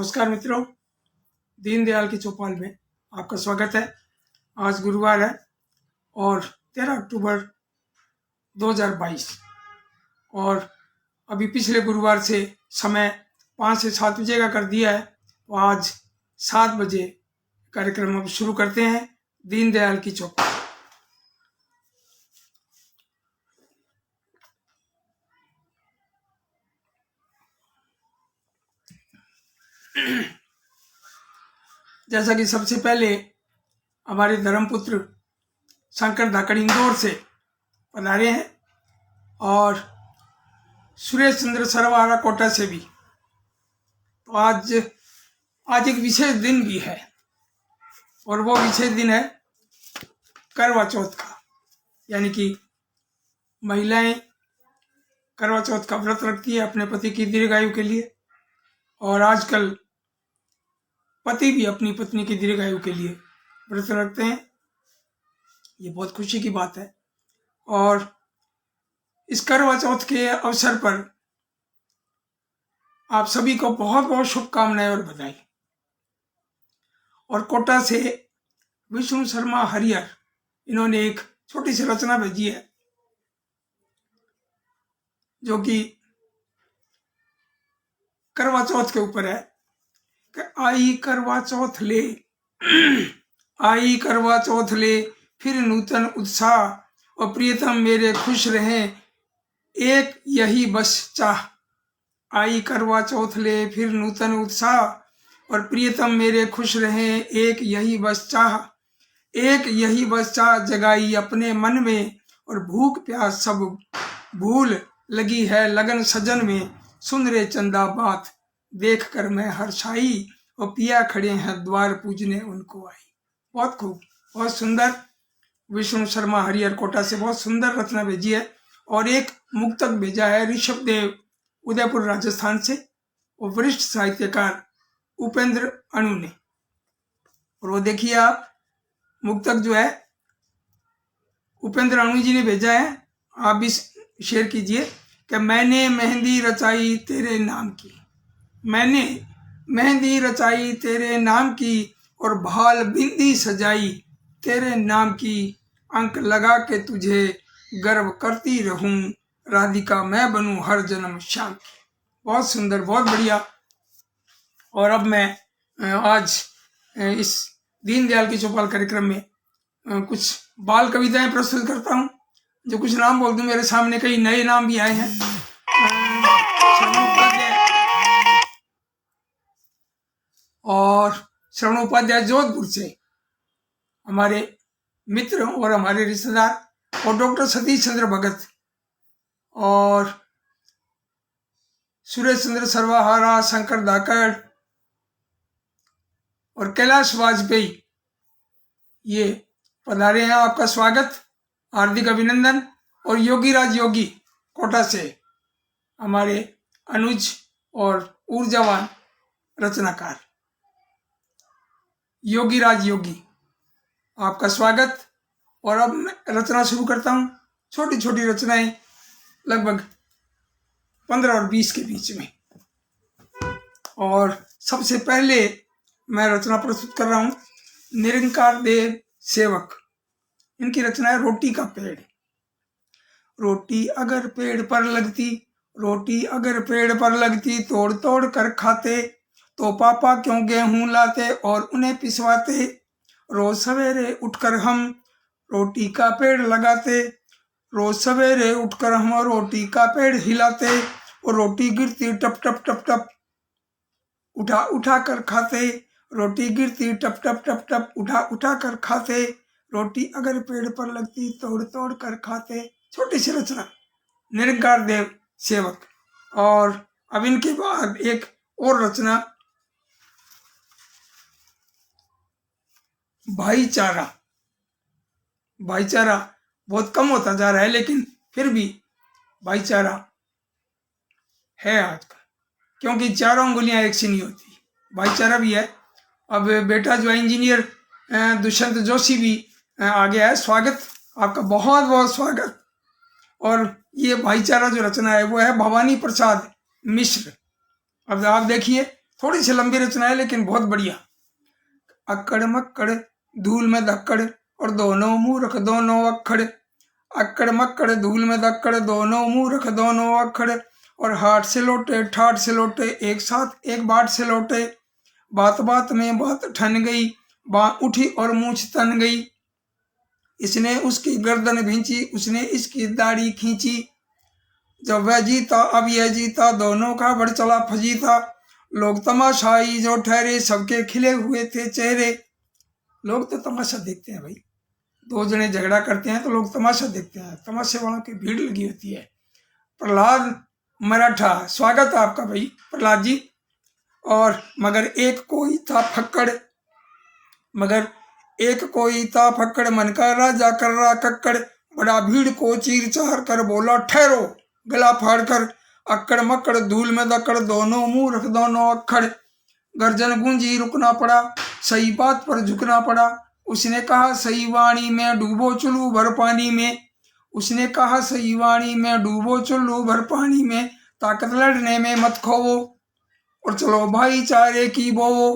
नमस्कार मित्रों, दीनदयाल की चौपाल में आपका स्वागत है। आज गुरुवार है और 13 अक्टूबर 2022 और अभी पिछले गुरुवार से समय 5 से 7 बजे का कर दिया है। तो आज 7 बजे कार्यक्रम अब शुरू करते हैं। दीनदयाल की चौपाल। जैसा कि सबसे पहले हमारे धर्मपुत्र शंकर धाकड़ इंदौर से पधारे हैं और सुरेश चंद्र सरवारा कोटा से भी। तो आज एक विशेष दिन भी है और वो विशेष दिन है करवा चौथ का, यानी कि महिलाएं करवा चौथ का व्रत रखती है अपने पति की दीर्घायु के लिए, और आजकल पति भी अपनी पत्नी की दीर्घायु के लिए व्रत रखते हैं। ये बहुत खुशी की बात है। और इस करवा चौथ के अवसर पर आप सभी को बहुत बहुत शुभकामनाएं और बधाई। और कोटा से विष्णु शर्मा हरियर, इन्होंने एक छोटी सी रचना भेजी है जो कि करवा चौथ के ऊपर है कि आई करवा चौथ ले आई करवा चौथ ले, फिर नूतन उत्साह और प्रियतम मेरे खुश रहें, एक यही बस चाह। आई करवा चौथ ले, फिर नूतन उत्साह और प्रियतम मेरे खुश रहें, एक यही बस चाह। एक यही बस चाह जगाई अपने मन में, और भूख प्यास सब भूल लगी है लगन सजन में। सुन रे चंदा बात देख कर मैं हर्षाई, और पिया खड़े हैं द्वार पूजने उनको आई। बहुत खूब, बहुत सुंदर। विष्णु शर्मा हरियर कोटा से बहुत सुंदर रचना भेजी है। और एक मुक्तक भेजा है ऋषभ देव उदयपुर राजस्थान से, और वरिष्ठ साहित्यकार उपेंद्र अणु ने। और वो देखिए आप, मुक्तक जो है उपेंद्र अणु जी ने भेजा है, आप भी शेयर कीजिए कि मैंने मेहंदी रचाई तेरे नाम की, मैंने मेहंदी रचाई तेरे नाम की, और भाल बिंदी सजाई तेरे नाम की। अंक लगा के तुझे गर्व करती रहूं, राधिका मैं बनूं हर जन्म श्याम की। बहुत सुंदर, बहुत बढ़िया। और अब मैं आज इस दीनदयाल की चौपाल कार्यक्रम में कुछ बाल कविताएं प्रस्तुत करता हूं। जो कुछ नाम बोल दूं, मेरे सामने कई नए नाम भी आए हैं। और श्रवण उपाध्याय जोधपुर से हमारे मित्र और हमारे रिश्तेदार, और डॉक्टर सतीश चंद्र भगत, और सुरेश चंद्र सरवाहारा, शंकर धाकड़ और कैलाश वाजपेयी, ये पधारे हैं। आपका स्वागत, हार्दिक अभिनंदन। और योगीराज योगी कोटा से हमारे अनुज और ऊर्जावान रचनाकार योगीराज योगी, आपका स्वागत। और अब मैं रचना शुरू करता हूँ। छोटी छोटी रचनाएं, लगभग 15 और 20 के बीच में। और सबसे पहले मैं रचना प्रस्तुत कर रहा हूँ निरंकार देव सेवक। इनकी रचना है रोटी का पेड़। रोटी अगर पेड़ पर लगती, रोटी अगर पेड़ पर लगती, तोड़ तोड़ कर खाते, तो पापा क्यों गेहूं लाते और उन्हें पिसवाते। रोज सवेरे उठकर हम रोटी का पेड़ लगाते, रोज सवेरे उठकर हम रोटी का पेड़ हिलाते, और रोटी गिरती टप टप टप टप उठा उठा कर खाते। रोटी गिरती टप टप टप टप उठा उठा कर खाते, रोटी अगर पेड़ पर लगती तोड़ तोड़ कर खाते। छोटी सी रचना, निरंकार देव सेवक। और अब इनके बाद एक और रचना, भाईचारा। भाईचारा बहुत कम होता जा रहा है, लेकिन फिर भी भाईचारा है आजकल, क्योंकि चारों उंगलियां एक सी नहीं होती। भाईचारा भी है। अब बेटा जो है इंजीनियर दुष्यंत जोशी भी आ गया है। स्वागत, आपका बहुत बहुत स्वागत। और ये भाईचारा जो रचना है वो है भवानी प्रसाद मिश्र। अब आप देखिए थोड़ी सी लंबी रचना है लेकिन बहुत बढ़िया। अक्कड़ मक्कड़ धूल में धक्कड़ और दोनों मूर्ख दोनों अक्खड़। अक्कड़ मक्कड़ धूल में धक्कड़ दोनों मूर्ख दोनों अक्खड़। और हाट से लौटे ठाट से लौटे एक साथ एक बाट से लौटे। बात बात में बात ठन गई बाँ उठी और मूछ तन गई। इसने उसकी गर्दन भींची उसने इसकी दाढ़ी खींची। जब वह जीता अब यह जीता दोनों का बढ़ चला फजीता। लोग तमाशाई जो ठहरे सबके खिले हुए थे चेहरे। लोग तो तमाशा देखते हैं भाई, दो जने झगड़ा करते हैं तो लोग तमाशा देखते हैं, तमाशे वालों की भीड़ लगी होती है। प्रहलाद मराठा, स्वागत है आपका भाई प्रहलाद जी। और मगर एक कोई था फक्कड़, मगर एक कोई था फक्कड़ मन का राजा कर रहा कक्कड़। बड़ा भीड़ को चीर चार कर बोला ठहरो गला फाड़ कर। अक्कड़ मक्कड़ धूल में दक्कड़ दोनों मूर्ख दोनों अक्खड़। गर्जन गूंजी रुकना पड़ा सही बात पर झुकना पड़ा। उसने कहा सही वाणी में डूबो चुल्लू भर पानी में। उसने कहा सही वाणी में डूबो चुल्लू भर पानी में। ताकत लड़ने में मत खोवो और चलो भाईचारे की बोवो।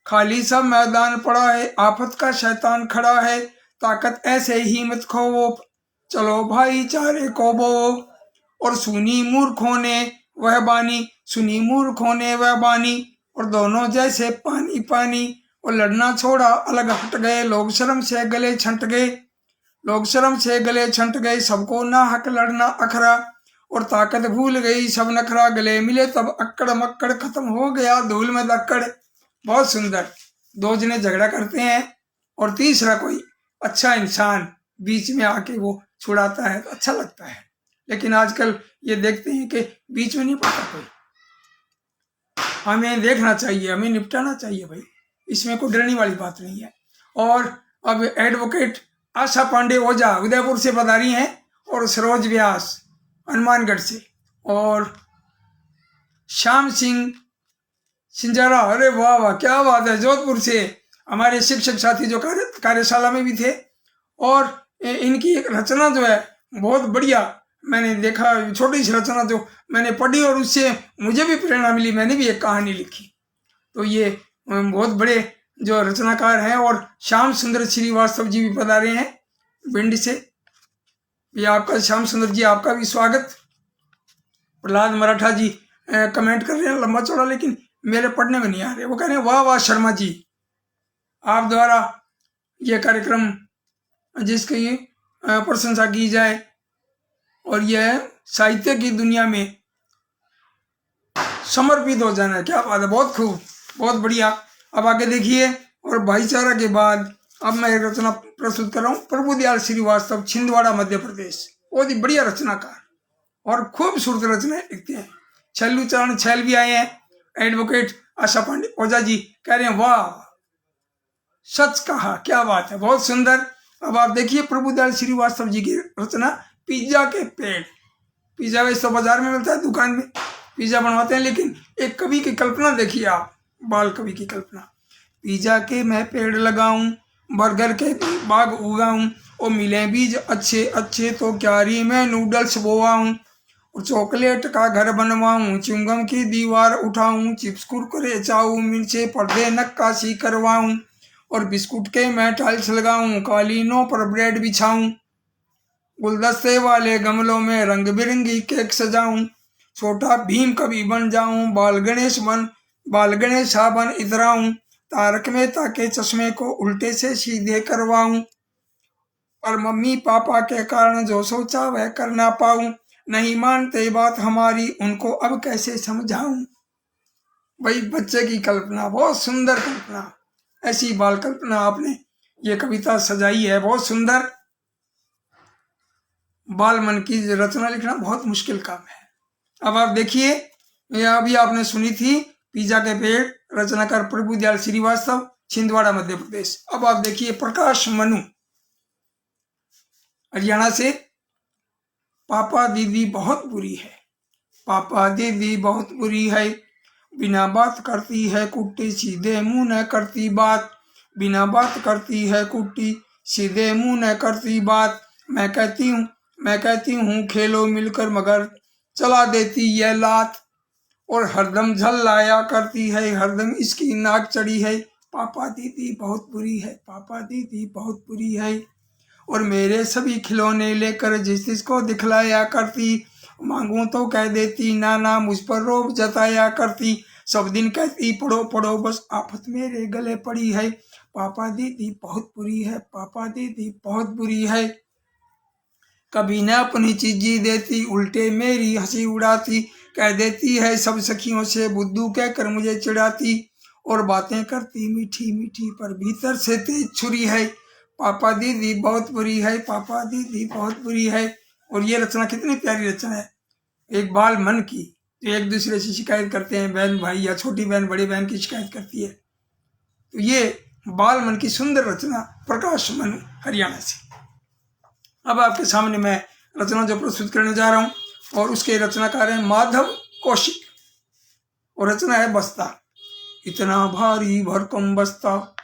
खाली सब मैदान पड़ा है आफत का शैतान खड़ा है। ताकत ऐसे ही मत खोवो चलो भाईचारे को बोवो। और सुनी मूर्खों ने वह बानी सुनी मूर्खों ने वह बानी। और दोनों जैसे पानी पानी और लड़ना छोड़ा अलग हट गए। लोग शर्म से गले छंट गए लोग शर्म से गले छंट गए। सबको ना हक लड़ना अखरा और ताकत भूल गई सब नखरा। गले मिले तब अक्कड़ मक्कड़ खत्म हो गया धूल में दक्कड़। बहुत सुंदर। दो जने झगड़ा करते हैं और तीसरा कोई अच्छा इंसान बीच में आके वो छुड़ाता है तो अच्छा लगता है। लेकिन आजकल ये देखते हैं कि बीच में नहीं पड़ता कोई। हमें देखना चाहिए, हमें निपटाना चाहिए भाई, इसमें कोई डरने वाली बात नहीं है। और अब एडवोकेट आशा पांडे ओझा उदयपुर से पधारी हैं और सरोज व्यास हनुमानगढ़ से और श्याम सिंह सिंजारा, अरे वाह वाह क्या बात है, जोधपुर से हमारे शिक्षक साथी जो कार्यशाला में भी थे। और इनकी एक रचना जो है बहुत बढ़िया मैंने देखा, छोटी सी रचना जो मैंने पढ़ी और उससे मुझे भी प्रेरणा मिली, मैंने भी एक कहानी लिखी। तो ये बहुत बड़े जो रचनाकार हैं। और श्याम सुंदर श्रीवास्तव जी भी पधारे हैं भिंड से। ये आपका श्याम सुंदर जी आपका भी स्वागत। प्रहलाद मराठा जी कमेंट कर रहे हैं लंबा चौड़ा लेकिन मेरे पढ़ने में नहीं आ रहे। वो कह रहे हैं वाह वाह शर्मा जी, आप द्वारा यह कार्यक्रम जिसकी प्रशंसा की जाए और यह साहित्य की दुनिया में समर्पित हो जाना है, क्या बात है, बहुत खूब, बहुत बढ़िया। अब आगे देखिए। और भाईचारा के बाद अब मैं एक रचना प्रस्तुत कर रहा हूँ। प्रभुदयाल श्रीवास्तव, छिंदवाड़ा मध्य प्रदेश, बहुत ही बढ़िया रचनाकार और खूबसूरत रचनाएं लिखते हैं। छल्लू चरण छैल भी आए हैं। एडवोकेट आशा पांडे ओझा जी कह रहे हैं वाह सच कहा, क्या बात है, बहुत सुंदर। अब आप देखिए प्रभुदयाल श्रीवास्तव जी की रचना पिज्जा के पेड़। पिज्जा वैसे तो बाजार में मिलता है, दुकान में पिज्जा बनवाते हैं, लेकिन एक कवि की कल्पना देखिए आप, बाल कवि की कल्पना। पिज्जा के मैं पेड़ लगाऊं बर्गर के भी बाग उगाऊं और मिले बीज अच्छे अच्छे तो क्यारी में नूडल्स बोवाऊं और चॉकलेट का घर बनवाऊं च्युइंगम की दीवार उठाऊं चिप्स कुरकुरे चाऊ मिर्चे पर्दे नक्काशी करवाऊं और बिस्कुट के मैं टाइल्स लगाऊं कालीनों पर ब्रेड बिछाऊं गुलदस्ते वाले गमलों में रंग बिरंगी केक सजाऊं छोटा भीम कभी बन जाऊं बाल गणेश बन इतराऊं तारक मेहता के चश्मे को उल्टे से सीधे करवाऊं और मम्मी पापा के कारण जो सोचा वह कर ना पाऊं नहीं मानते बात हमारी उनको अब कैसे समझाऊं। भाई बच्चे की कल्पना, बहुत सुंदर कल्पना, ऐसी बाल कल्पना आपने ये कविता सजाई है, बहुत सुंदर। बाल मन की रचना लिखना बहुत मुश्किल काम है। अब आप देखिए, अभी आपने सुनी थी पिज्जा के पेड़, रचनाकार प्रभुदयाल श्रीवास्तव, छिंदवाड़ा मध्य प्रदेश। अब आप देखिए प्रकाश मनु हरियाणा से। पापा दीदी बहुत बुरी है, पापा दीदी बहुत बुरी है, बिना बात करती है कुट्टी सीधे मुंह न करती बात, बिना बात करती है कुट्टी सीधे मुंह न करती बात। मैं कहती हूँ खेलो मिलकर मगर चला देती यह लात और हरदम झल्लाया करती है, हरदम इसकी नाक चढ़ी है। पापा दीदी बहुत बुरी है, पापा दीदी बहुत बुरी है। और मेरे सभी खिलौने लेकर जिस जिसको दिखलाया करती, मांगूं तो कह देती ना ना, मुझ पर रोब जताया करती। सब दिन कहती पढ़ो पढ़ो बस आफत मेरे गले पड़ी है। पापा दीदी बहुत बुरी है, पापा दीदी बहुत बुरी है। कभी न अपनी चीजी देती, उल्टे मेरी हंसी उड़ाती। कह देती है सब सखियों से बुद्धू कहकर मुझे चिढ़ाती। और बातें करती मीठी मीठी पर भीतर से तेज छुरी है। पापा दीदी बहुत बुरी है, पापा दीदी बहुत बुरी है। और ये रचना कितनी प्यारी रचना है, एक बाल मन की, जो एक दूसरे से शिकायत करते हैं, बहन भाई या छोटी बहन बड़ी बहन की शिकायत करती है। तो ये बाल मन की सुंदर रचना प्रकाश मन हरियाणा से। अब आपके सामने मैं रचना जो प्रस्तुत करने जा रहा हूं और उसके रचनाकार हैं माधव कौशिक, और रचना है बस्ता। इतना भारी भरकम बस्ता,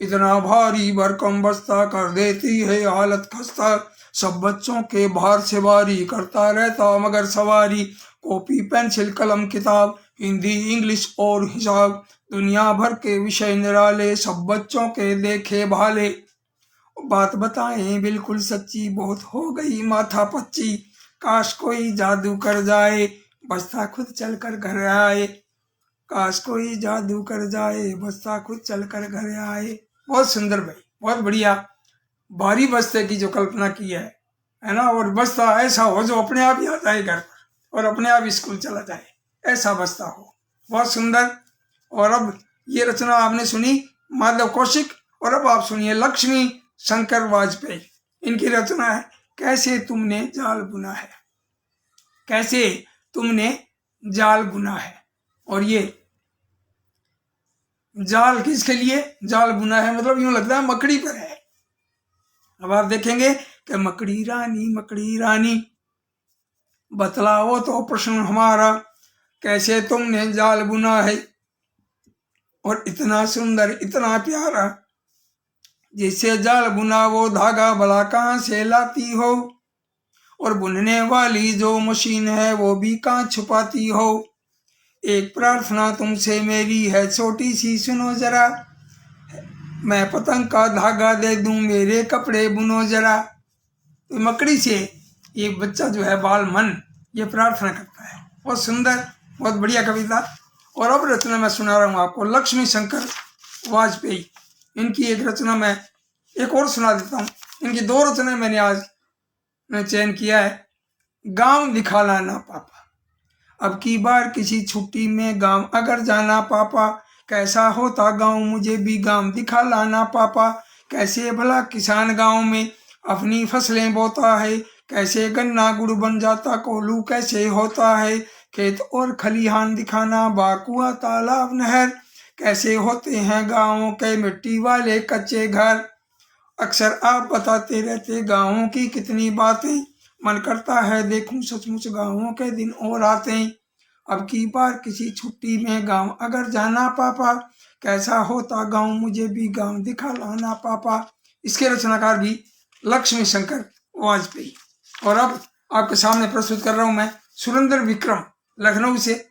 इतना भारी भरकम बस्ता, कर देती है हालत खस्ता। सब बच्चों के भार से भारी, करता रहता मगर सवारी। कॉपी पेंसिल कलम किताब, हिंदी इंग्लिश और हिसाब। दुनिया भर के विषय निराले, सब बच्चों के देखे भाले। बात बताएं बिल्कुल सच्ची, बहुत हो गई माथा पच्ची। काश कोई जादू कर जाए, बस्ता खुद चल कर घर आए। काश कोई जादू कर जाए, बस्ता खुद चल कर घर आए। बहुत सुंदर भाई, बहुत बढ़िया। भारी बस्ते की जो कल्पना की है ना, और बस्ता ऐसा हो जो अपने आप ही आ जाए घर पर और अपने आप स्कूल चला जाए, ऐसा बस्ता हो। बहुत सुंदर। और अब ये रचना आपने सुनी माधव कौशिक, और अब आप सुनिए लक्ष्मी शंकर वाजपेयी। इनकी रचना है कैसे तुमने जाल बुना है, कैसे तुमने जाल बुना है। और ये जाल किसके लिए जाल बुना है, मतलब यूं लगता है मकड़ी पर है। अब आप देखेंगे कि मकड़ी रानी बतलाओ तो प्रश्न हमारा, कैसे तुमने जाल बुना है। और इतना सुंदर इतना प्यारा, जिससे जाल बुना वो धागा भला कहाँ से लाती हो। और बुनने वाली जो मशीन है वो भी कहाँ छुपाती हो। एक प्रार्थना तुमसे मेरी है छोटी सी, सुनो जरा। मैं पतंग का धागा दे दूं, मेरे कपड़े बुनो जरा। तो मकड़ी से ये बच्चा जो है बाल मन, ये प्रार्थना करता है। बहुत सुंदर, बहुत बढ़िया कविता। और अब रचना मैं सुना रहा हूँ आपको लक्ष्मी शंकर वाजपेयी। इनकी एक रचना मैं एक और सुना देता हूँ। इनकी दो रचनाएं मैंने आज चयन किया है। गांव दिखा लाना पापा, अब की बार किसी छुट्टी में गांव अगर जाना पापा। कैसा होता गांव, मुझे भी गांव दिखा लाना पापा। कैसे भला किसान गांव में अपनी फसलें बोता है। कैसे गन्ना गुड़ बन जाता, कोल्हू कैसे होता है। खेत और खलिहान दिखाना, बाकुआ तालाब नहर। कैसे होते हैं गांवों के मिट्टी वाले कच्चे घर। अक्सर आप बताते रहते गांवों की कितनी बातें, मन करता है देखूं सचमुच गांवों के दिन और आते। अब की बार किसी छुट्टी में गांव अगर जाना पापा। कैसा होता गांव, मुझे भी गांव दिखा लाना पापा। इसके रचनाकार भी लक्ष्मी शंकर वाजपेयी। और अब आपके सामने प्रस्तुत कर रहा हूं मैं सुरेंद्र विक्रम, लखनऊ से।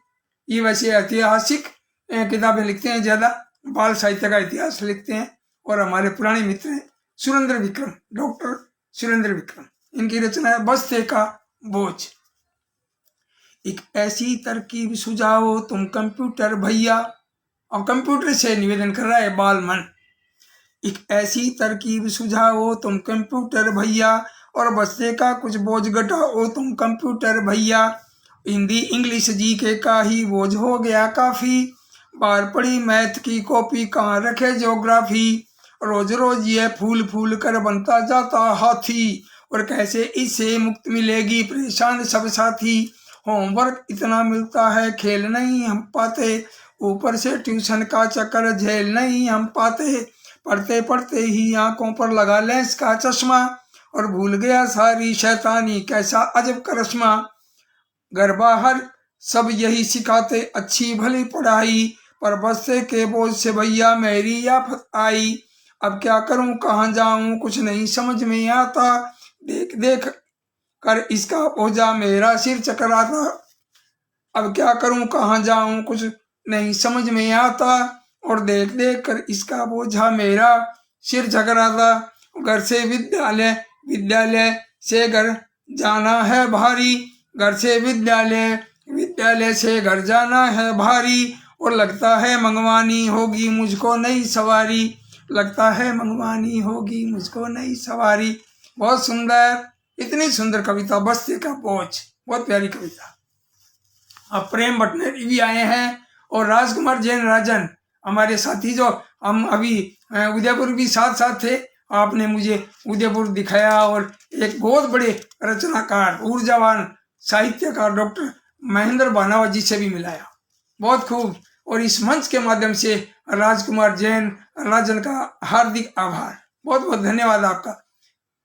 ये वैसे ऐतिहासिक किताबें लिखते हैं, ज्यादा बाल साहित्य का इतिहास लिखते हैं, और हमारे पुराने मित्र हैं सुरेंद्र विक्रम, डॉक्टर सुरेंद्र विक्रम। इनकी रचना है बस्ते का बोझ। एक ऐसी तरकीब सुझाओ तुम कंप्यूटर भैया। और कंप्यूटर से निवेदन कर रहा है बाल मन। एक ऐसी तरकीब सुझाओ तुम कंप्यूटर भैया, और बस्ते का कुछ बोझ घटाओ तुम कंप्यूटर भैया। हिंदी इंग्लिश जीके का ही बोझ हो गया काफी। बार पड़ी मैथ की कॉपी, कहाँ रखे ज्योग्राफी। रोज रोज ये फूल फूल कर बनता जाता हाथी। और कैसे इससे मुक्त मिलेगी परेशान सब साथी। होमवर्क इतना मिलता है खेल नहीं हम पाते। ऊपर से ट्यूशन का चक्कर झेल नहीं हम पाते। पढ़ते पढ़ते ही आंखों पर लगा लेंस का चश्मा। और भूल गया सारी शैतानी, कैसा अजब करिश्मा। घर बाहर सब यही सिखाते अच्छी भली पढ़ाई। पर बस्ते के बोझ से भैया मेरी आफत आई। अब क्या करूं कहाँ जाऊं कुछ नहीं समझ में आता। देख देख कर इसका बोझा मेरा सिर चकराता। अब क्या करूं कहाँ जाऊं कुछ नहीं समझ में आता, और देख देख कर इसका बोझा मेरा सिर झकराता। घर से विद्यालय, विद्यालय से घर जाना है भारी, घर से विद्यालय, विद्यालय से घर जाना है भारी, और लगता है मंगवानी होगी मुझको नई सवारी, लगता है मंगवानी होगी मुझको नई सवारी। बहुत सुंदर, इतनी सुंदर कविता बस्ते का बोझ, बहुत प्यारी कविता। अब प्रेम भटनेरी भी आए हैं, और राजकुमार जैन राजन हमारे साथी, जो हम अभी उदयपुर भी साथ साथ थे। आपने मुझे उदयपुर दिखाया, और एक बहुत बड़े रचनाकार, ऊर्जावान साहित्यकार डॉक्टर महेंद्र बानावा जी से भी मिलाया, बहुत खूब। और इस मंच के माध्यम से राजकुमार जैन राजन का हार्दिक आभार, बहुत बहुत धन्यवाद आपका।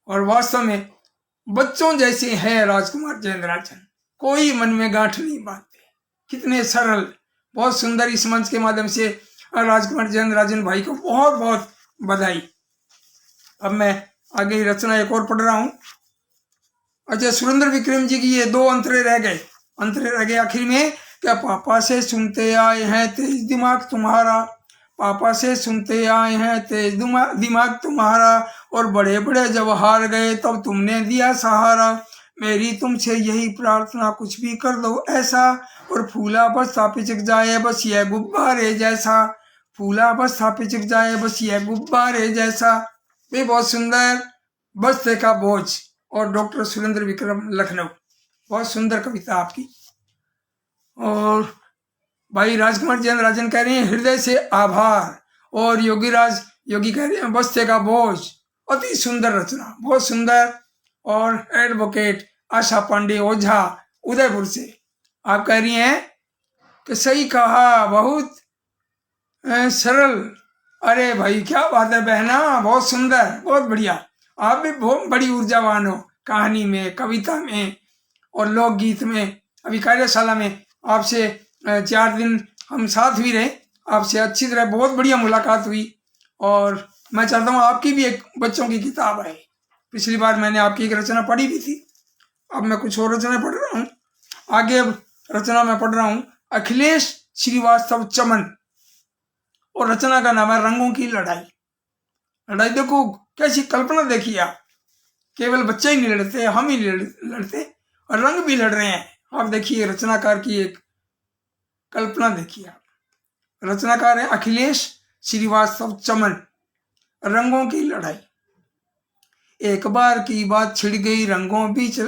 और वास्तव में बच्चों जैसे हैं राजकुमार जैन राजन, कोई मन में गांठ नहीं बांधते, कितने सरल, बहुत सुंदर। इस मंच के माध्यम से राजकुमार जैन राजन भाई को बहुत बहुत बधाई। अब मैं आगे रचना एक और पढ़ रहा हूं। अच्छा, सुरेंद्र विक्रम जी की ये 2 अंतरे रह गए आखिर में। क्या पापा से सुनते आए हैं तेज दिमाग तुम्हारा, पापा से सुनते आए हैं तेज दिमाग तुम्हारा, और बड़े बड़े जब हार गए तब तुमने दिया सहारा। मेरी तुमसे यही प्रार्थना, कुछ भी कर दो ऐसा, और फूला बस्ता पिचक जाए बस ये गुब्बारे जैसा, फूला बस्ता पिचक जाए बस ये गुब्बारे जैसा। भी बहुत सुंदर, बस्ते का बोझ, और डॉक्टर सुरेंद्र विक्रम लखनऊ, बहुत सुंदर कविता आपकी। और भाई राजकुमार जैन राजन कह रहे हैं हृदय से आभार, और योगी कह रहे हैं बस्ते का बोझ, अति सुंदर रचना, बहुत सुंदर। और एडवोकेट आशा पांडे ओझा उदयपुर से आप कह रही हैं कि सही कहा, बहुत सरल। अरे भाई क्या बात है बहना, बहुत सुंदर, बहुत बढ़िया। आप भी बहुत बड़ी ऊर्जावान हो, कहानी में, कविता में और लोकगीत में। अभी कार्यशाला में आपसे 4 दिन हम साथ भी रहे, आपसे अच्छी तरह बहुत बढ़िया मुलाकात हुई। और मैं चाहता हूँ आपकी भी एक बच्चों की किताब आए। पिछली बार मैंने आपकी एक रचना पढ़ी भी थी, अब मैं कुछ और रचना पढ़ रहा हूँ। आगे अब रचना मैं पढ़ रहा हूँ अखिलेश श्रीवास्तव चमन, और रचना का नाम है रंगों की लड़ाई। लड़ाई देखो कैसी कल्पना, देखिए आप, केवल बच्चे ही नहीं लड़ते, हम ही लड़ते, और रंग भी लड़ रहे हैं। आप देखिए रचनाकार की एक कल्पना देखिए आप। रचनाकार है अखिलेश श्रीवास्तव चमन, रंगों की लड़ाई। एक बार की बात छिड़ गई रंगों बीच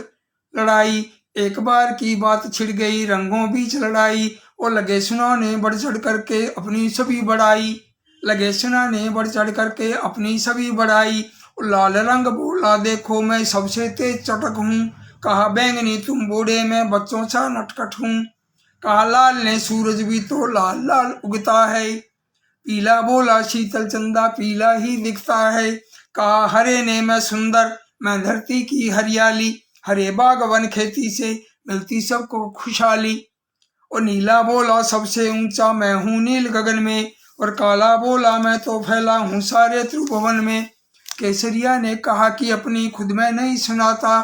लड़ाई, एक बार की बात छिड़ गई रंगों बीच लड़ाई, और लगे सुनाने बढ़ चढ़ करके अपनी सभी बढ़ाई, लगे सुनाने बढ़ चढ़ करके अपनी सभी बढ़ाई। लाल रंग बोला देखो मैं सबसे तेज चटक हूँ, कहा बैंगनी तुम बूढ़े मैं बच्चों सा नटखट हूँ, कहा लाल ने सूरज भी तो लाल लाल उगता है, पीला बोला शीतल चंदा पीला ही दिखता है, कहा हरे ने मैं सुंदर मैं धरती की हरियाली, हरे बाग वन खेती से मिलती सबको खुशहाली। और नीला बोला सबसे ऊंचा मैं हूँ नील गगन में, और काला बोला मैं तो फैला हूँ सारे त्रिभुवन में। केसरिया ने कहा कि अपनी खुद में नहीं सुनाता,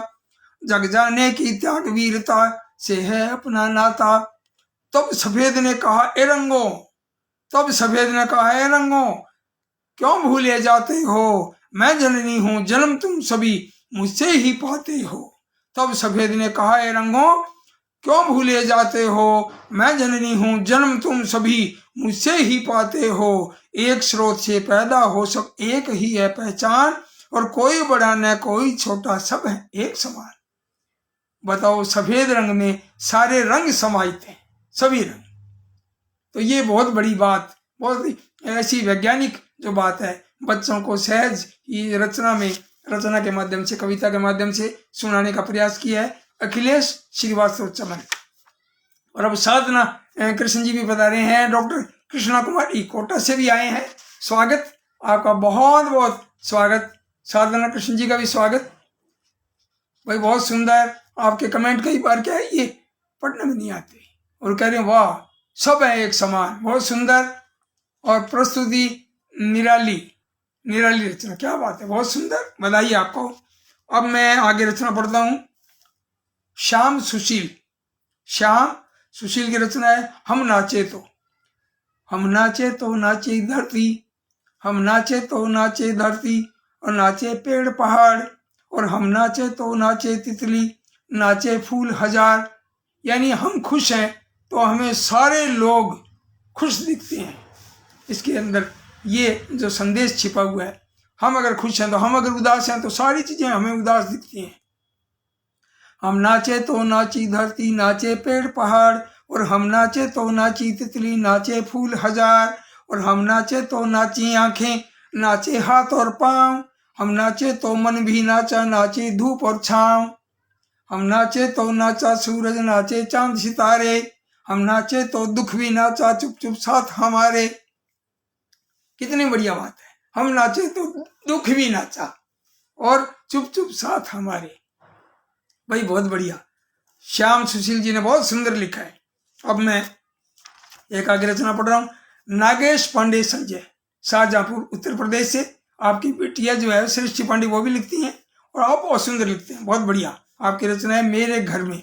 जग जाने की त्याग वीरता से है अपना नाता। तब सफेद ने कहा ए रंगो, तब सफेद ने कहा ए रंगो क्यों भूले जाते हो, मैं जननी हूँ जन्म तुम सभी मुझसे ही पाते हो। तब सफेद ने कहा ए रंगो क्यों भूले जाते हो, मैं जननी हूँ जन्म तुम सभी मुझसे ही पाते हो। एक स्रोत से पैदा हो सब एक ही है पहचान, और कोई बड़ा न कोई छोटा सब है एक समान। बताओ, सफेद रंग में सारे रंग समाहित हैं, सभी रंग। तो ये बहुत बड़ी बात, बहुत ऐसी वैज्ञानिक जो बात है, बच्चों को सहज ये रचना के माध्यम से, कविता के माध्यम से सुनाने का प्रयास किया है अखिलेश श्रीवास्तव चमन। और अब साधना कृष्ण जी भी बता रहे हैं, डॉक्टर कृष्णा कुमारी कोटा से भी आए हैं। स्वागत आपका, बहुत बहुत स्वागत। साधना कृष्ण जी का भी स्वागत भाई, बहुत सुंदर। आपके कमेंट कई बार क्या है ये पढ़ने में नहीं आते, और कह रहे हैं वाह सब है एक समान, बहुत सुंदर। और प्रस्तुति निराली रचना, क्या बात है, बहुत सुंदर, बधाई आपको। अब मैं आगे रचना पढ़ता हूं। श्याम सुशील की रचना है हम नाचे तो नाचे धरती, हम नाचे तो नाचे धरती और नाचे पेड़ पहाड़, और हम नाचे तो नाचे तितली, नाचे फूल हजार। यानी हम खुश हैं तो हमें सारे लोग खुश दिखते हैं। इसके अंदर ये जो संदेश छिपा हुआ है, हम अगर खुश हैं तो हम अगर उदास हैं तो सारी चीजें हमें उदास दिखती हैं। हम नाचे तो नाची धरती, नाचे पेड़ पहाड़, और हम नाचे तो नाची तितली, नाचे फूल हजार, और हम नाचे तो नाची आंखें, नाचे हाथ और पांव, हम नाचे तो मन भी नाचा, नाचे धूप और छांव, हम नाचे तो नाचा सूरज, नाचे चांद सितारे, हम नाचे तो दुख भी नाचा चुप चुप साथ हमारे। कितनी बढ़िया बात है, हम नाचे तो दुख भी नाचा और चुप चुप साथ हमारे। भाई बहुत बढ़िया, श्याम सुशील जी ने बहुत सुंदर लिखा है। अब मैं एक आगे रचना पढ़ रहा हूँ। नागेश पांडे संजय, शाहजहांपुर उत्तर प्रदेश से। आपकी बेटियां जो है सृष्टि पांडे वो भी लिखती हैं और आप बहुत सुंदर लिखते हैं, बहुत बढ़िया। आपकी रचना है मेरे घर में।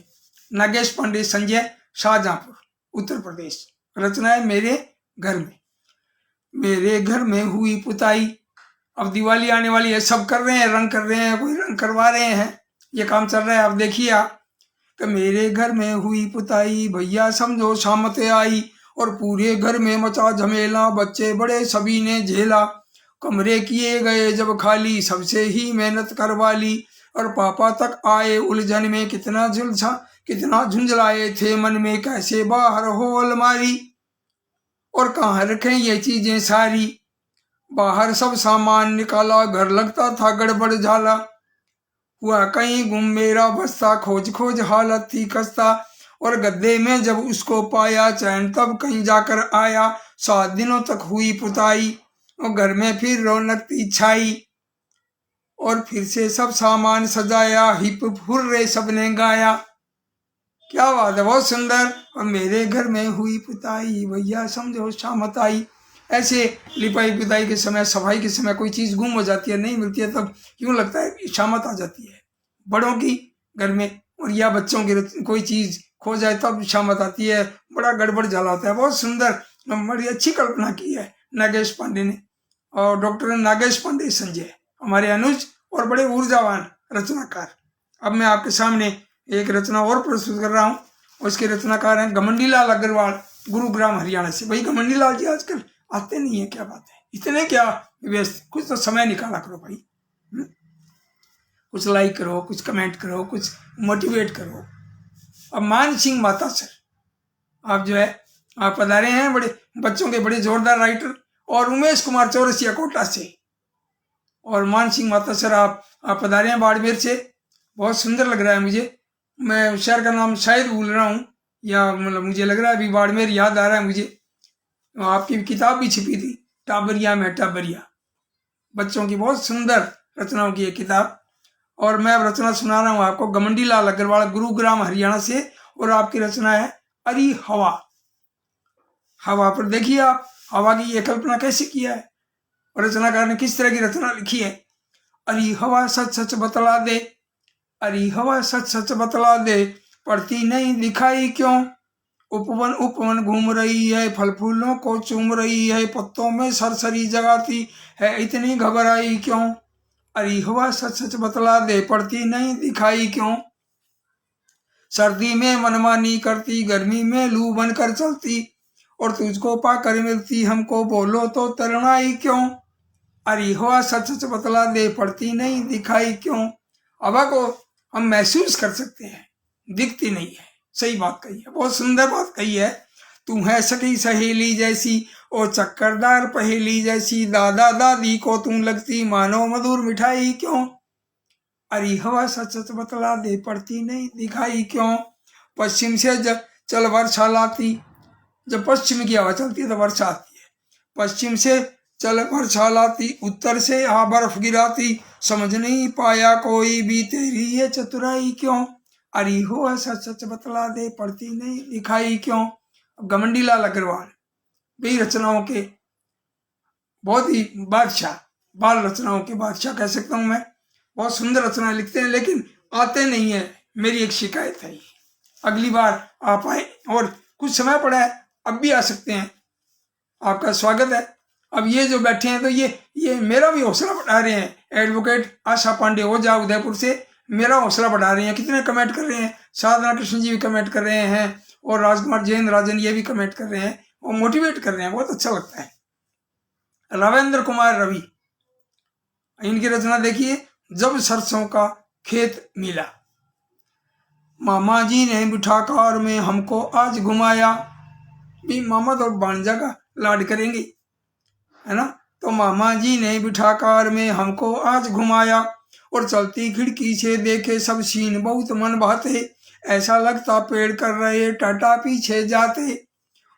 नागेश पांडे संजय, शाहजहांपुर उत्तर प्रदेश। रचना है मेरे घर में। मेरे घर में हुई पुताई, अब दिवाली आने वाली है, सब कर रहे हैं, रंग कर रहे हैं, कोई रंग करवा रहे हैं, ये काम चल रहा है। अब देखिए आप कि मेरे घर में हुई पुताई, भैया समझो शामत आई, और पूरे घर में मचा झमेला, बच्चे बड़े सभी ने झेला, कमरे किए गए जब खाली, सबसे ही मेहनत करवा ली, और पापा तक आए उलझन में, कितना झुंझलाए थे मन में, कैसे बाहर हो अलमारी, और कहाँ रखें ये चीजें सारी, बाहर सब सामान निकाला, घर लगता था गड़बड़ झाला, हुआ कहीं गुम मेरा बस्ता, खोज खोज हालत थी खस्ता, और गद्दे में जब उसको पाया, चैन तब कहीं जाकर आया, 7 दिनों तक हुई पुताई, और घर में फिर रौनक थी छाई, और फिर से सब सामान सजाया, हिप हुर्रे सबने गाया। क्या बात है, बहुत सुंदर। और मेरे घर में हुई पुताई, भैया समझो शामत आई। ऐसे लिपाई पुताई के समय, सफाई के समय कोई चीज गुम हो जाती है, नहीं मिलती है, तब यूं लगता है कि शामत आ जाती है बड़ों की घर में, और या बच्चों की कोई चीज खो जाए तब शामत आती है, बड़ा गड़बड़ झाला होता है। बहुत सुंदर, बड़ी अच्छी कल्पना की है नागेश पांडे ने, और डॉक्टर नागेश पांडे संजय हमारे अनुज और बड़े ऊर्जावान रचनाकार। अब मैं आपके सामने एक रचना और प्रस्तुत कर रहा हूँ। उसके रचनाकार हैं घमंडी लाल अग्रवाल, गुरुग्राम हरियाणा से। भाई घमंडी लाल जी आजकल आते नहीं है, क्या बात है, इतने क्या व्यस्त, कुछ तो समय निकाला करो भाई। कुछ लाइक करो, कुछ कमेंट करो, कुछ मोटिवेट करो। अब मान सिंह मातासर, आप जो है आप पधारे हैं, बड़े बच्चों के बड़े जोरदार राइटर, और उमेश कुमार चौरसिया कोटा से। और मान सिंह मातासर आप पधारे हैं बाड़मेर से। बहुत सुंदर लग रहा है मुझे, मैं शहर का नाम शायद भूल रहा हूँ, या मतलब मुझे लग रहा है अभी बाड़मेर याद आ रहा है मुझे। आपकी किताब भी छिपी थी, टाबरिया में टाबरिया, बच्चों की बहुत सुंदर रचनाओं की एक किताब। और मैं अब रचना सुना रहा हूँ आपको, घमंडी लाल अग्रवाल, गुरुग्राम हरियाणा से। और आपकी रचना है अरी हवा। हवा पर देखिए आप, हवा की ये कल्पना कैसे किया है, और रचनाकार ने किस तरह की रचना लिखी है। अरी हवा सच सच बतला दे, अरी हवा सच सच बतला दे, पड़ती नहीं दिखाई क्यों, उपवन उपवन घूम रही है, फल फूलों को चूम रही है, पत्तों में सरसरी जगाती है, इतनी घबराई क्यों, अरी हवा सच सच बतला दे, पड़ती नहीं दिखाई क्यों, सर्दी में मनमानी करती, गर्मी में लू बनकर चलती, और तुझको पाकर मिलती हमको, बोलो तो तरनाई क्यों, अरे हवा सच सच बतला दे, पड़ती नहीं दिखाई क्यों। हवा को हम महसूस कर सकते हैं, दिखती नहीं है। सही बात कही है, बहुत सुंदर बात कही है। तू है सखी सहेली जैसी, ओ चक्करदार पहेली जैसी, दादा दादी को तू लगती, मानो मधुर मिठाई क्यों, अरे हवा सच सच बतला दे, पड़ती नहीं दिखाई क्यों। पश्चिम से जब चल वर्षा लाती, जब पश्चिम की हवा चलती है तो वर्षा आती है। पश्चिम से चल वर्षा लाती, उत्तर से आ बर्फ गिराती, समझ नहीं पाया कोई भी तेरी ये चतुराई क्यों, अरे हो सच सच बतला दे, पड़ती नहीं दिखाई क्यों। घमंडी लाल अग्रवाल भी रचनाओं के बहुत ही बादशाह, बाल रचनाओं के बादशाह कह सकता हूँ मैं। बहुत सुंदर रचना लिखते हैं, लेकिन आते नहीं है। मेरी एक शिकायत है, अगली बार आप आए और कुछ समय पड़ा है, अब भी आ सकते हैं, आपका स्वागत है। अब ये जो बैठे हैं तो ये मेरा भी हौसला बढ़ा रहे हैं। एडवोकेट आशा पांडे ओझा उदयपुर से मेरा हौसला बढ़ा रहे हैं। कितने कमेंट कर रहे हैं, साधना कृष्ण जी भी कमेंट कर रहे हैं और राजकुमार जैन राजन ये भी कमेंट कर रहे हैं और मोटिवेट कर रहे हैं, बहुत अच्छा लगता है। रविंद्र कुमार रवि, इनकी रचना देखिए, जब सरसों का खेत मिला। मामा जी ने बिठा कार में हमको आज घुमाया। भी मामा तो भांजा का लाड करेंगे, है ना। तो मामा जी ने बिठा कार में हमको आज घुमाया और चलती खिड़की से देखे सब सीन बहुत मन भाते। ऐसा लगता पेड़ कर रहे टाटा पीछे जाते।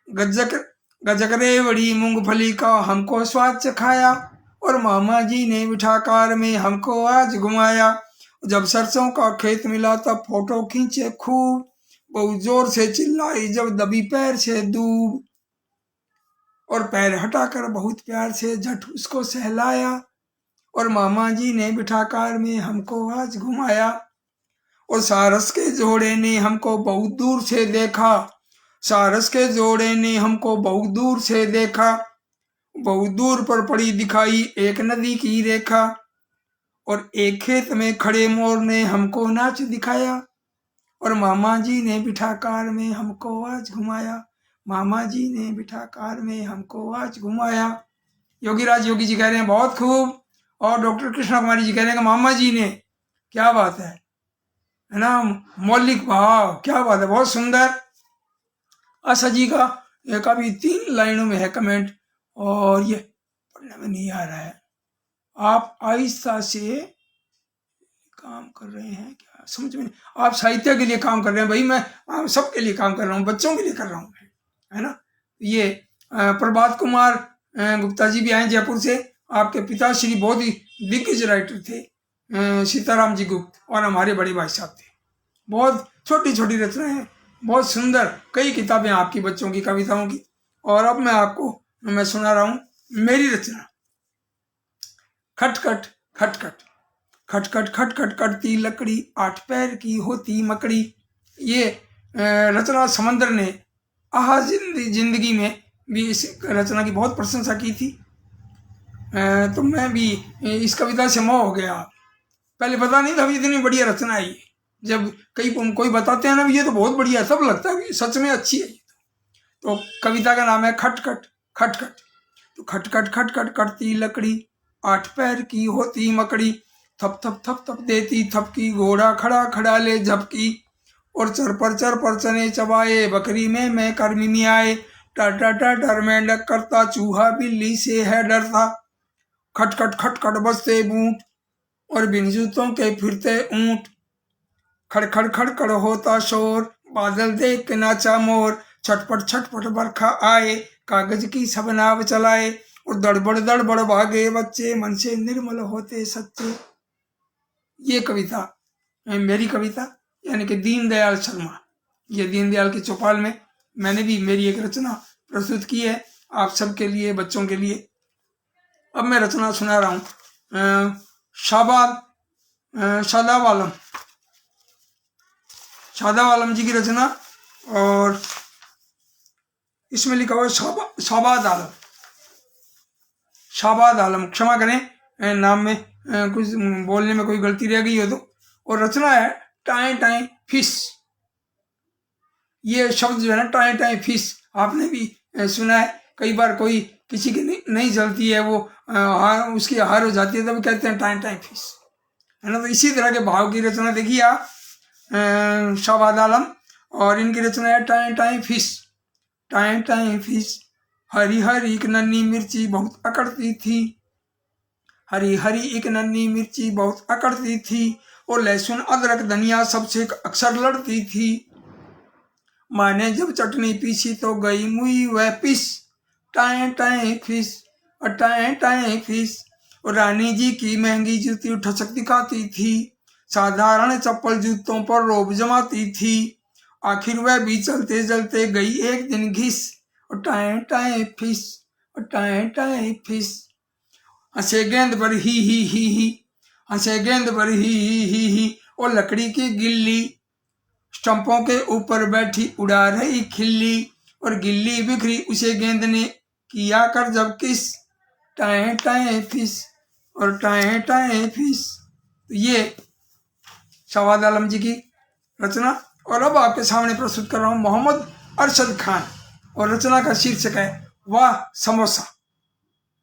गजक गजक रे बड़ी मूंगफली का हमको स्वाद चखाया और मामा जी ने बिठा कार में हमको आज घुमाया। जब सरसों का खेत मिला तब फोटो खींचे खूब, बहुत जोर से चिल्लाई जब दबी पैर से दूब। और पैर हटाकर बहुत प्यार से झट उसको सहलाया और मामा जी ने बिठा कार में हमको आज घुमाया। और सारस के जोड़े ने हमको बहुत दूर से देखा। सारस के जोड़े ने हमको बहुत दूर से देखा। बहुत दूर पर पड़ी दिखाई एक नदी की रेखा और एक खेत में खड़े मोर ने हमको नाच दिखाया और मामा जी ने बिठा कार में हमको आज घुमाया। मामा जी ने बिठा कार में हमको आज घुमाया। योगीराज योगी जी कह रहे हैं बहुत खूब, और डॉक्टर कृष्णा कुमारी जी कह रहे हैं मामा जी ने, क्या बात है ना, मौलिक भाव, क्या बात है, बहुत सुंदर। आशा जी का भी 3 लाइनों में है कमेंट और ये पढ़ने में नहीं आ रहा है। आप आहिस्ता से काम कर रहे हैं, क्या समझ में नहीं। आप साहित्य के लिए काम कर रहे हैं भाई, मैं सबके लिए काम कर रहा हूँ, बच्चों के लिए कर रहा हूँ, है ना। ये प्रभात कुमार गुप्ता जी भी आए जयपुर से। आपके पिताश्री बहुत ही दिग्गज राइटर थे, सीताराम जी गुप्त, और हमारे बड़े भाई साहब थे। बहुत छोटी छोटी रचनाएं, बहुत सुंदर, कई किताबें आपकी बच्चों की कविताओं की। और अब मैं सुना रहा हूँ मेरी रचना। खटखट खटखट खटखट खटखट करती लकड़ी 8 पैर की होती मकड़ी। ये रचना समंदर ने आहा जिंदगी में भी इस रचना की बहुत प्रशंसा की थी। तो मैं भी इस कविता से मोह हो गया। पहले पता नहीं था इतनी बढ़िया रचना है ये। जब कोई बताते हैं ना ये तो बहुत बढ़िया, सब लगता है सच में अच्छी है। तो कविता का नाम है खटखट खटखट। तो खटखट खटखट करती लकड़ी 8 पैर की होती मकड़ी। थप थप थप थप देती थपकी, घोड़ा खड़ा खड़ा ले झपकी। और चर पर चने चबाए, बकरी में मैं कर्मी में आए। टाटा टाटर मेंढक करता, चूहा बिल्ली से है डरता। खटखट खटखट बजते बूट और बिन जूतों के फिरते ऊंट। खड़खड़ खड़खड़ होता शोर, बादल देख के नाचा मोर। छटपट छटपट बरखा आए, कागज की सब नाव चलाए। और दड़बड़ भागे बच्चे, मन से निर्मल होते सच्चे। ये कविता मेरी कविता यानी कि दीनदयाल शर्मा, ये दीनदयाल की चौपाल में मैंने भी मेरी एक रचना प्रस्तुत की है आप सबके लिए, बच्चों के लिए। अब मैं रचना सुना रहा हूँ शादाब जी की रचना। और इसमें लिखा हुआ शाबाद आलम, क्षमा करें नाम में कुछ बोलने में कोई गलती रह गई हो तो। और रचना है टाए टाए फिश। ये शब्द जो है ना टाए टाए फिश, आपने भी सुना है कई बार। कोई किसी की नहीं जलती है, वो उसकी हार हो जाती है, तब कहते हैं टाए टाए फिश, है ना। तो इसी तरह के भाव की रचना देखिए आप, शाबाद आलम, और इनकी रचना है टाए टाए फिश। टाए टाए फिश, हरी हरी एक नन्ही मिर्ची बहुत अकड़ती थी। हरी हरी एक नन्ही मिर्ची बहुत अकड़ती थी। और लहसुन अदरक धनिया सबसे अक्सर लड़ती थी। माँ ने जब चटनी पीसी तो गई मुई वह पिस। टाए टाए फिश और टाए टाए फिश। और रानी जी की महंगी जूती ठसक दिखाती थी। साधारण चप्पल जूतों पर रोब जमाती थी। आखिर वह भी चलते चलते गई एक दिन घिस। और टाए टाए फिश और टाए टाए फिश। हंसे गेंद पर ही हंसे गेंद पर ही। और लकड़ी की गिल्ली स्टंपों के ऊपर बैठी उड़ा रही खिल्ली, और गिल्ली बिखरी उसे गेंद ने किया कर जब किस, टाए टाए फिस और टाए टाए फिस। तो ये शवाद आलम जी की रचना। और अब आपके सामने प्रस्तुत कर रहा हूँ मोहम्मद अरशद खान, और रचना का शीर्षक है वाह समोसा।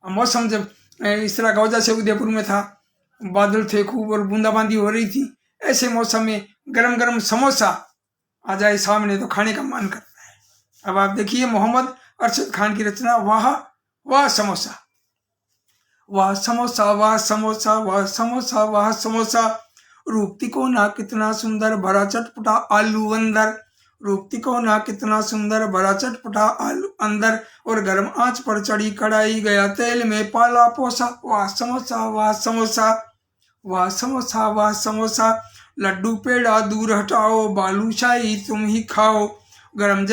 मौसम जब इस तरह का हो जैसे उदयपुर में था, बादल थे खूब और बूंदाबांदी हो रही थी, ऐसे मौसम में गरम गरम समोसा आ जाए सामने तो खाने का मन करता है। अब आप देखिए मोहम्मद अरशद खान की रचना वाह वाह समोसा। वाह समोसा वाह समोसा वाह समोसा वाह समोसा, रूपती को ना कितना सुंदर भरा चटपटा आलू अंदर, रूपती को ना कितना सुंदर भरा चटपटा आलू अंदर, और गर्म आंच पर चढ़ी कढ़ाई गया तेल में पाला पोसा। वाह समोसा वाह समोसा वाह समोसा वाह समोसा, लड्डू पेड़ा दूर हटाओ बालूशाही तुम ही खाओ, गरम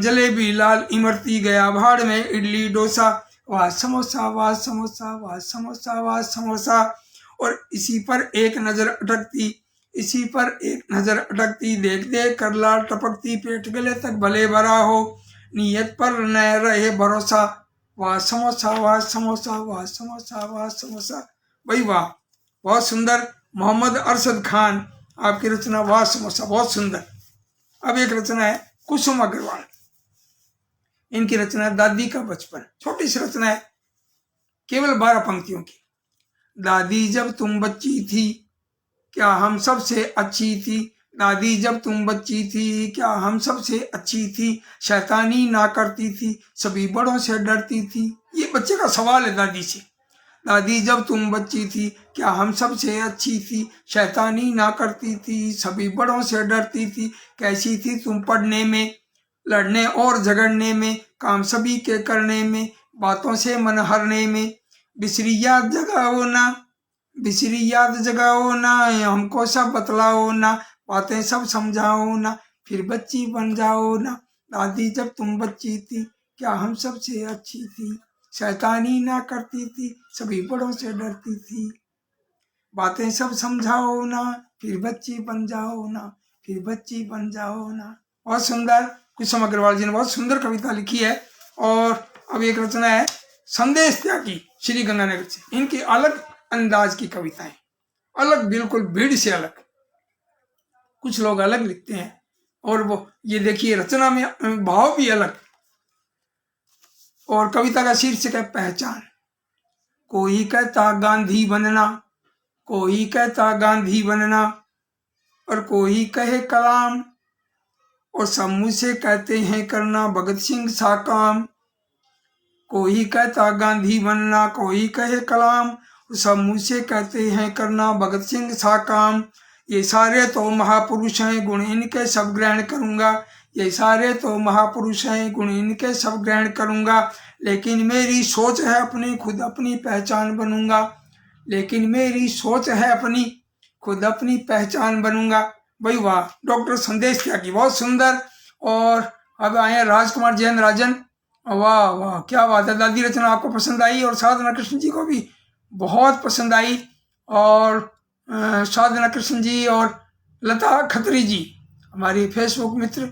जलेबी लाल इमरती गया भाड़ में इडली डोसा। वाह समोसा वाह समोसा वाह समोसा वाह समोसा, और इसी पर एक नजर अटकती देख देख कर लाल टपकती, पेट गले तक भले भरा हो नीयत पर न रहे भरोसा। वाह समोसा वाह समोसा वाह समोसा वाह समोसा। भाई वाह, बहुत सुंदर मोहम्मद अरशद खान आपकी रचना वाह समोसा, बहुत सुंदर। अब एक रचना है कुसुम अग्रवाल, इनकी रचना दादी का बचपन। छोटी सी रचना है, केवल 12 पंक्तियों की। दादी जब तुम बच्ची थी क्या हम सबसे अच्छी थी, दादी जब तुम बच्ची थी क्या हम सबसे अच्छी थी, शैतानी ना करती थी सभी बड़ों से डरती थी। ये बच्चे का सवाल है दादी से। दादी जब तुम बच्ची थी क्या हम सबसे अच्छी थी, शैतानी ना करती थी सभी बड़ों से डरती थी, कैसी थी तुम पढ़ने में लड़ने और झगड़ने में, काम सभी के करने में बातों से मन हरने में, बिसरी याद जगाओ ना हमको सब बतलाओ ना, बातें सब समझाओ ना फिर बच्ची बन जाओ ना। दादी जब तुम बच्ची थी क्या हम सबसे अच्छी थी, शैतानी ना करती थी सभी बड़ों से डरती थी, बातें सब समझाओ ना फिर बच्ची बन जाओ ना, फिर बच्ची बन जाओ ना। बहुत सुंदर, कुसुम अग्रवाल जी ने बहुत सुंदर कविता लिखी है। और अब एक रचना है संदेश त्यागी श्री गंगानगर से। इनकी अलग अंदाज की कविताएं, अलग, बिल्कुल भीड़ से अलग। कुछ लोग अलग लिखते हैं और वो ये देखिए रचना में भाव भी अलग। और कविता का शीर्षक है पहचान। कोई कहता गांधी बनना, कोई कहता गांधी बनना, और कोई कहे कलाम, और सब मुझसे कहते हैं करना भगत सिंह सा काम। कोई कहता गांधी बनना, कोई कहे कलाम, सब मुझसे कहते हैं करना भगत सिंह सा काम। ये सारे तो महापुरुष हैं गुण इनके सब ग्रहण करूंगा, ये सारे तो महापुरुष हैं गुण इनके सब ग्रहण करूंगा, लेकिन मेरी सोच है अपनी खुद अपनी पहचान बनूंगा, लेकिन मेरी सोच है अपनी खुद अपनी पहचान बनूंगा। भाई वाह, डॉक्टर संदेश त्यागी, बहुत सुंदर। और अब आए राजकुमार जैन राजन। वाह वाह, क्या बात है। दादी रचना आपको पसंद आई और साधना कृष्ण जी को भी बहुत पसंद आई। और साधना कृष्ण जी और लता खत्री जी हमारी फेसबुक मित्र,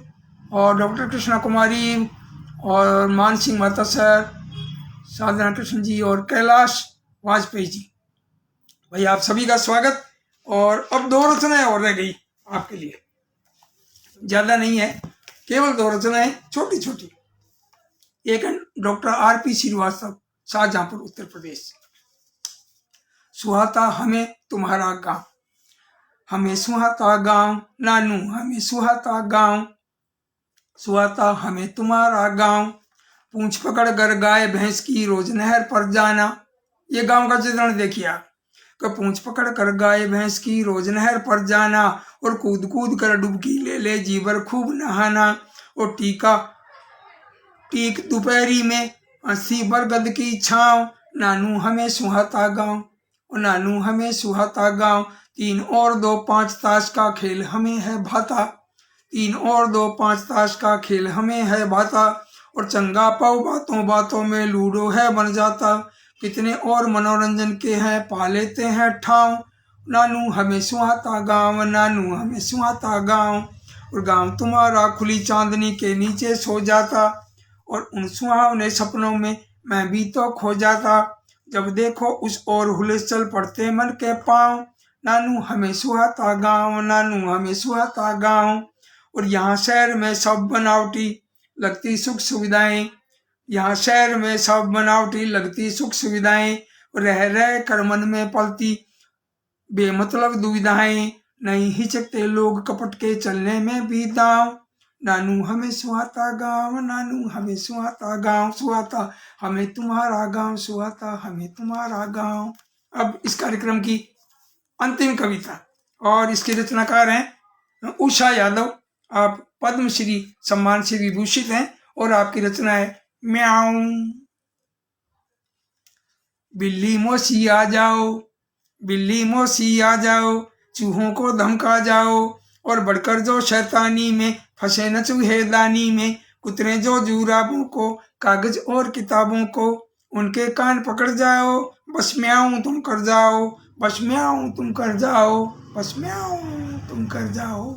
और डॉक्टर कृष्णा कुमारी और मान सिंह महता सर, साधना कृष्ण जी और कैलाश वाजपेयी जी, भाई आप सभी का स्वागत। और अब 2 रचनाएं और रह गई आपके लिए, ज्यादा नहीं है, केवल 2 रचनाएं छोटी छोटी। एक है डॉक्टर आर.पी. श्रीवास्तव, शाहजहांपुर उत्तर प्रदेश। सुहाता हमें तुम्हारा गांव, हमें सुहाता गांव नानू, हमें सुहाता गांव, सुहाता हमें तुम्हारा गांव, पूंछ पकड़ कर गाय भैंस की रोज नहर पर जाना। ये गांव का चित्रण देखिए आप, पूंछ पकड़ कर गाय भैंस की रोज नहर पर जाना, और कूद कूद कर डुबकी ले ले जी भर खूब नहाना, और टीक दोपहरी में 80 बरगद की छांव, नानू हमें सुहाता गांव, नानू हमें सुहाता गांव। 3 और 2 5 ताश का खेल हमें है भाता, 3 और 2 5 ताश का खेल हमें है भाता, और चंगा पाओ बातों बातों में लूडो है बन जाता, कितने और मनोरंजन के हैं पा लेते हैं ठाव, नानू हमें सुहाता गाँव, नानू हमें सुहाता गाँव। और गाँव तुम्हारा खुली चांदनी के नीचे सो जाता, और उन सुहावने सपनों में मैं भी तो खो जाता। जब देखो उस ओर हुलचल पड़ते मन के पाँव, नानू हमें सुहाता गाँव, नानू हमें सुहाता गाँव। और यहाँ शहर में सब बनावटी लगती सुख सुविधाएं, यहाँ शहर में सब बनावटी लगती सुख सुविधाएं। रह रह कर मन में पलती बेमतलब दुविधाएं, नहीं हिचकते लोग कपट के चलने में भी दांव। नानू हमें सुहाता गाँव, नानू हमें सुहाता गाँव, सुहाता हमें तुम्हारा गाँव, सुहाता हमें तुम्हारा गाँव। अब इस कार्यक्रम की अंतिम कविता, और इसके रचनाकार हैं उषा यादव। आप पद्मश्री सम्मान से विभूषित हैं, और आपकी रचना है म्याऊं। बिल्ली मौसी आ जाओ, बिल्ली मौसी आ जाओ, चूहों को धमका जाओ, और बढ़कर जो शैतानी में फंसे न चूहेदानी में। कुतरे जो जुराबों को, कागज और किताबों को, उनके कान पकड़ जाओ, बस म्याऊं तुम कर जाओ, बस म्याऊं तुम कर जाओ, बस म्याऊं तुम कर जाओ।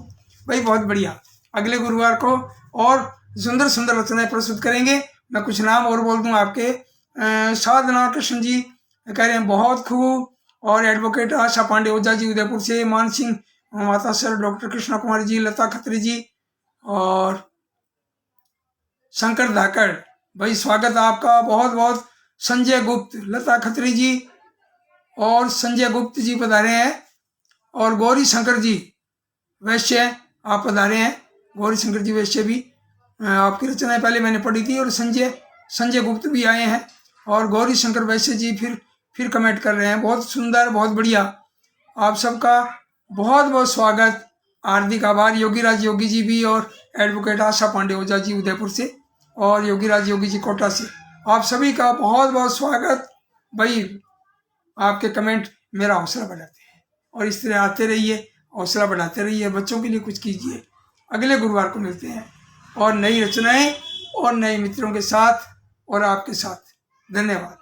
भाई बहुत बढ़िया। अगले गुरुवार को और सुंदर सुंदर रचनाएं प्रस्तुत करेंगे। मैं कुछ नाम और बोल दूं आपके। साधना कृष्ण जी कह रहे हैं बहुत खूब, और एडवोकेट आशा पांडे ओझा जी उदयपुर से, मान सिंह माता सर, डॉक्टर कृष्णा कुमारी जी, लता खत्री जी, और शंकर धाकड़। भाई स्वागत आपका बहुत बहुत। संजय गुप्त, लता खत्री जी और संजय गुप्त जी पधारे हैं, और गौरी शंकर जी वैश्य आप पधारे हैं। गौरी शंकर जी वैश्य भी आपकी रचनाएं पहले मैंने पढ़ी थी, और संजय गुप्त भी आए हैं, और गौरी शंकर वैश्य जी फिर कमेंट कर रहे हैं। बहुत सुंदर, बहुत बढ़िया। आप सबका बहुत बहुत स्वागत, हार्दिक आभार। योगीराज योगी जी भी, और एडवोकेट आशा पांडे ओझा जी उदयपुर से, और योगीराज योगी जी कोटा से, आप सभी का बहुत बहुत स्वागत। भाई आपके कमेंट मेरा हौसला बढ़ाते हैं, और इस तरह आते रहिए, हौसला बढ़ाते रहिए, बच्चों के लिए कुछ कीजिए। अगले गुरुवार को मिलते हैं, और नई रचनाएं और नए मित्रों के साथ और आपके साथ। धन्यवाद।